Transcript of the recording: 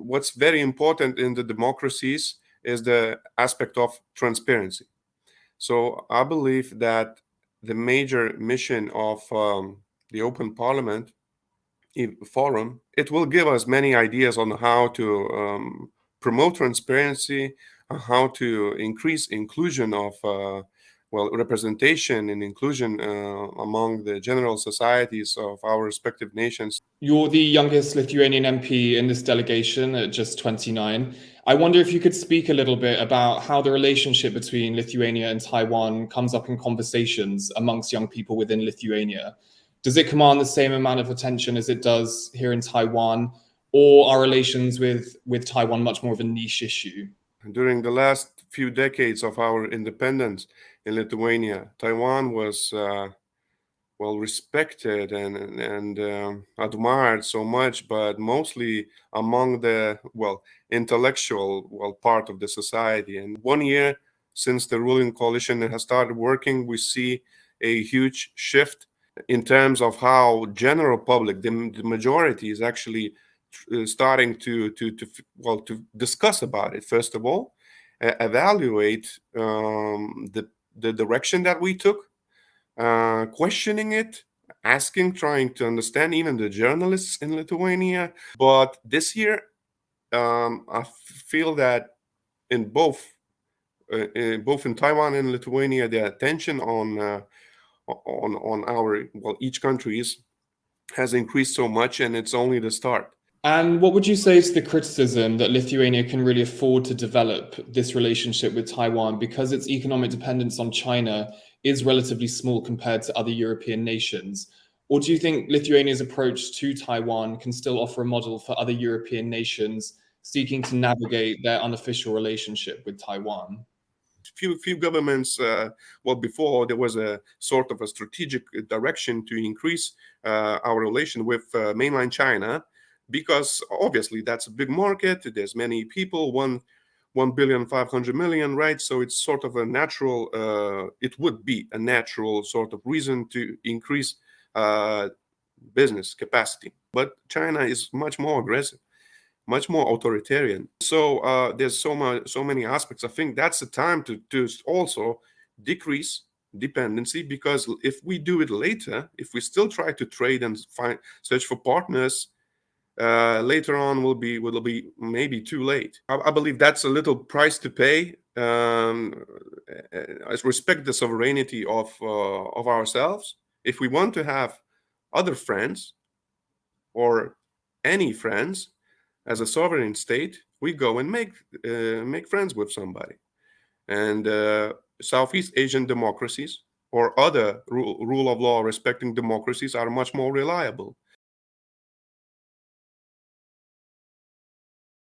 what's very important in the democracies is the aspect of transparency. So I believe that the major mission of the Open Parliament Forum, it will give us many ideas on how to promote transparency, how to increase inclusion of representation and inclusion among the general societies of our respective nations. You're the youngest Lithuanian MP in this delegation at just 29. I wonder if you could speak a little bit about how the relationship between Lithuania and Taiwan comes up in conversations amongst young people within Lithuania. Does it command the same amount of attention as it does here in Taiwan, or are relations with Taiwan much more of a niche issue? During the last few decades of our independence in Lithuania, Taiwan was well respected and admired so much, but mostly among the intellectual part of the society. And 1 year since the ruling coalition has started working, we see a huge shift in terms of how general public, the majority, is actually starting to discuss about it. First of all, evaluate the direction that we took, questioning it, asking, trying to understand, even the journalists in Lithuania. But this year, I feel that in both in Taiwan and Lithuania, the attention on our each countries has increased so much, and it's only the start. And what would you say is the criticism that Lithuania can really afford to develop this relationship with Taiwan because its economic dependence on China is relatively small compared to other European nations? Or do you think Lithuania's approach to Taiwan can still offer a model for other European nations seeking to navigate their unofficial relationship with Taiwan? Few governments, before there was a sort of a strategic direction to increase our relation with mainland China, because obviously that's a big market. There's many people, 1,500,000,000, right? So it's sort of a natural, it would be a natural sort of reason to increase business capacity. But China is much more aggressive, much more authoritarian. So there's so many aspects. I think that's the time to also decrease dependency, because if we do it later, if we still try to trade and search for partners, later on will be maybe too late. I believe that's a little price to pay. I respect the sovereignty of ourselves. If we want to have other friends or any friends as a sovereign state, we go and make friends with somebody. And Southeast Asian democracies or other rule of law respecting democracies are much more reliable.